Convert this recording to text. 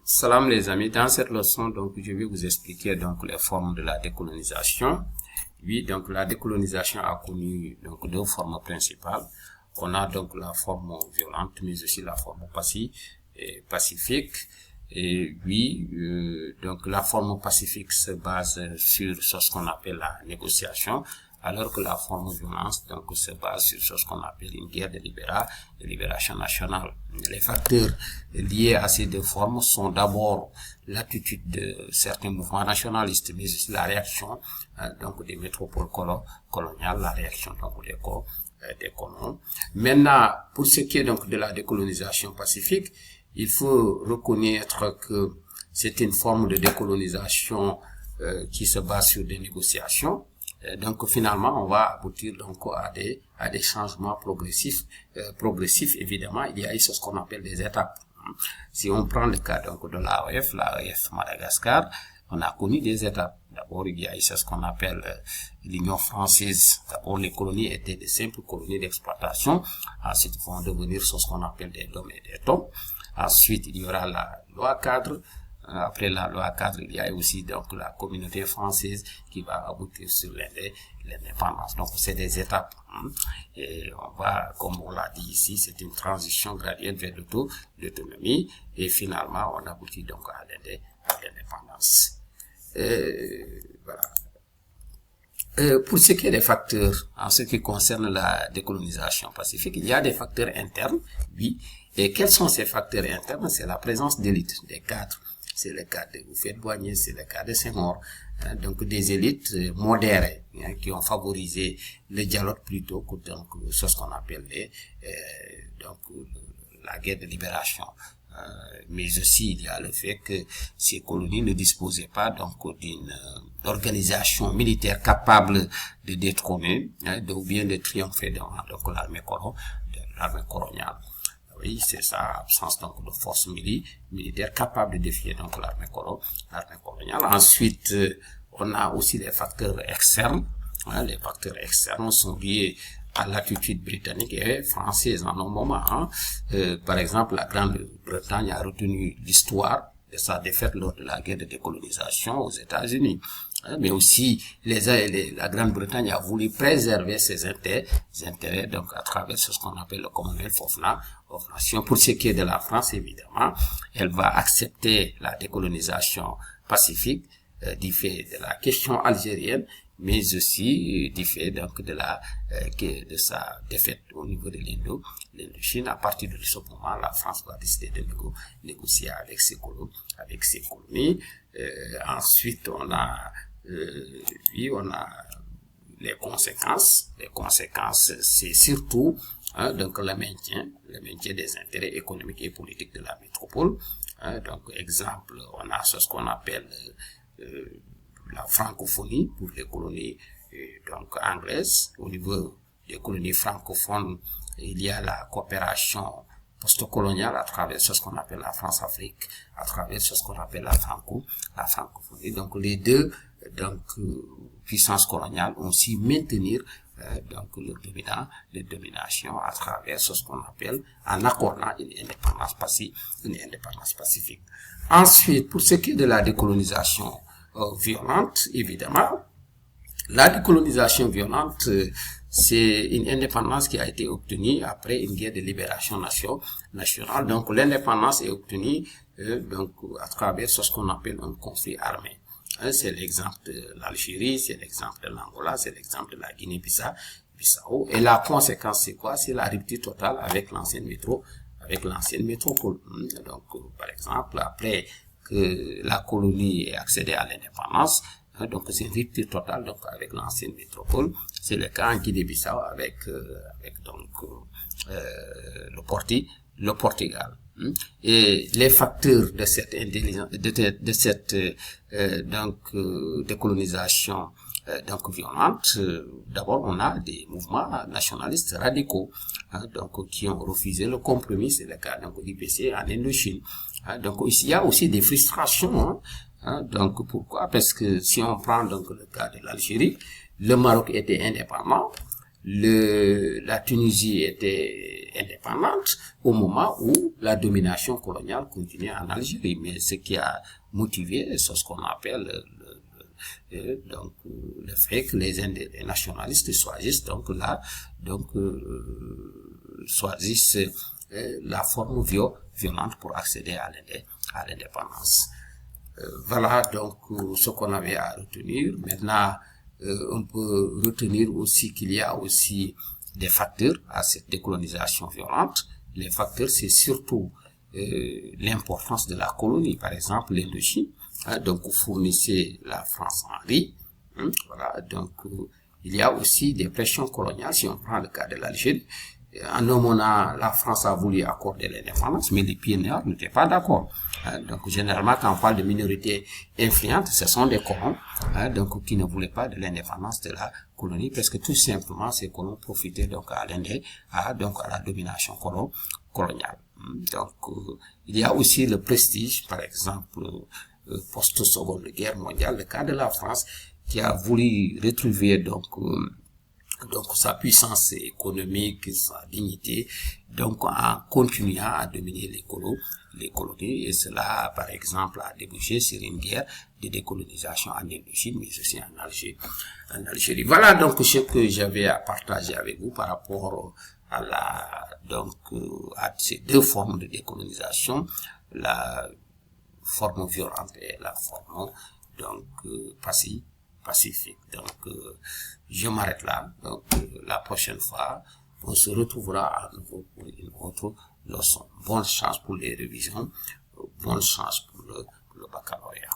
Salam les amis, dans cette leçon, donc, je vais vous expliquer donc les formes de la décolonisation. Oui, donc la décolonisation a connu donc deux formes principales. On a donc la forme violente, mais aussi la forme pacifique. Et oui, donc la forme pacifique se base sur ce qu'on appelle la négociation, alors que la forme violence donc se base sur ce qu'on appelle une guerre de libération nationale. Les facteurs liés à ces deux formes sont d'abord l'attitude de certains mouvements nationalistes, mais aussi la réaction donc des métropoles coloniales, la réaction donc des colons. Maintenant, pour ce qui est donc de la décolonisation pacifique, il faut reconnaître que c'est une forme de décolonisation qui se base sur des négociations. Donc finalement, on va aboutir donc à des changements progressifs. Évidemment, il y a ici ce qu'on appelle des étapes. Si on prend le cas donc de l'AOF Madagascar, on a connu des étapes. D'abord, il y a ici ce qu'on appelle l'Union française. D'abord, les colonies étaient de simples colonies d'exploitation. Ensuite, ils vont devenir ce qu'on appelle des DOM et des TOM. Ensuite, il y aura la loi cadre. Après la loi cadre, il y a aussi donc la communauté française qui va aboutir sur l'indépendance. Donc, c'est des étapes. Et on va, comme on l'a dit ici, c'est une transition graduelle vers l'autonomie. Et finalement, on aboutit donc à l'indépendance. Voilà. Pour ce qui est des facteurs, en ce qui concerne la décolonisation pacifique, il y a des facteurs internes, oui. Et quels sont ces facteurs internes? C'est la présence d'élites, des cadres. C'est le cas de Houphouët-Boigny, c'est le cas de Senghor, donc des élites modérées qui ont favorisé le dialogue plutôt que donc ce qu'on appelle donc la guerre de libération. Mais aussi il y a le fait que ces colonies ne disposaient pas donc d'une organisation militaire capable de détrôner, ou bien de triompher dans donc l'armée coloniale. Oui, c'est ça, absence donc de forces militaires capables de défier donc l'armée coloniale. Ensuite, on a aussi les facteurs externes. Les facteurs externes sont liés à l'attitude britannique et française en un moment. Par exemple, la Grande-Bretagne a retenu l'histoire de sa défaite lors de la guerre de décolonisation aux États-Unis. Mais aussi, la Grande-Bretagne a voulu préserver ses intérêts donc à travers ce qu'on appelle le Commonwealth of Nations. Pour ce qui est de la France, évidemment, elle va accepter la décolonisation pacifique du fait de la question algérienne, mais aussi du fait donc de sa défaite au niveau de l'Indochine. À partir de ce moment, la France va décider de négocier avec ses colonies. Ensuite, on a les conséquences. Les conséquences, c'est surtout donc le maintien des intérêts économiques et politiques de la métropole. Donc, exemple, on a ce qu'on appelle la francophonie pour les colonies donc anglaises. Au niveau des colonies francophones, il y a la coopération post-coloniale à travers ce qu'on appelle la France-Afrique, à travers ce qu'on appelle la francophonie. Donc les deux puissances coloniales ont su maintenir donc leur domination à travers ce qu'on appelle en accordant une indépendance pacifique. Ensuite, pour ce qui est de la décolonisation violente, évidemment, la décolonisation violente, c'est une indépendance qui a été obtenue après une guerre de libération nationale. Donc, l'indépendance est obtenue donc à travers ce qu'on appelle un conflit armé. C'est l'exemple de l'Algérie, c'est l'exemple de l'Angola, c'est l'exemple de la Guinée-Bissau. Et la conséquence, c'est quoi? C'est la rupture totale avec l'ancienne métropole. Donc, par exemple, après que la colonie ait accédé à l'indépendance, donc c'est une rupture totale donc avec l'ancienne métropole. C'est le cas en Guinée-Bissau avec donc le Portugal. Et les facteurs de cette décolonisation donc violente, d'abord on a des mouvements nationalistes radicaux donc qui ont refusé le compromis. C'est le cas donc d'IPC en Indochine. Donc ici il y a aussi des frustrations. Donc pourquoi? Parce que si on prend donc le cas de l'Algérie, le Maroc était indépendant, la Tunisie était indépendante au moment où la domination coloniale continuait en Algérie. Mais ce qui a motivé, c'est ce qu'on appelle donc le fait que les nationalistes choisissent donc choisissent la forme violente pour accéder à l'indépendance. Voilà donc ce qu'on avait à retenir. Maintenant, on peut retenir aussi qu'il y a aussi des facteurs à cette décolonisation violente. Les facteurs, c'est surtout l'importance de la colonie. Par exemple, l'Indochine, donc fournissait la France en riz. Voilà, donc il y a aussi des pressions coloniales. Si on prend le cas de l'Algérie, en un moment, la France a voulu accorder l'indépendance, mais les pays noirs n'étaient pas d'accord. Donc, généralement, quand on parle de minorités influentes, ce sont des colons, donc, qui ne voulaient pas de l'indépendance de la colonie, parce que tout simplement, ces colons profitaient donc à la domination coloniale. Donc, il y a aussi le prestige, par exemple, post-seconde guerre mondiale, le cas de la France, qui a voulu retrouver donc sa puissance économique, sa dignité, donc en continuant à dominer les colonies, et cela, par exemple, a débouché sur une guerre de décolonisation en Indochine, mais aussi en Algérie. Voilà donc ce que j'avais à partager avec vous par rapport à à ces deux formes de décolonisation, la forme violente et la forme donc pacifique. Donc, je m'arrête là. Donc, la prochaine fois, on se retrouvera à nouveau pour une autre leçon. Bonne chance pour les révisions. Bonne chance pour le baccalauréat.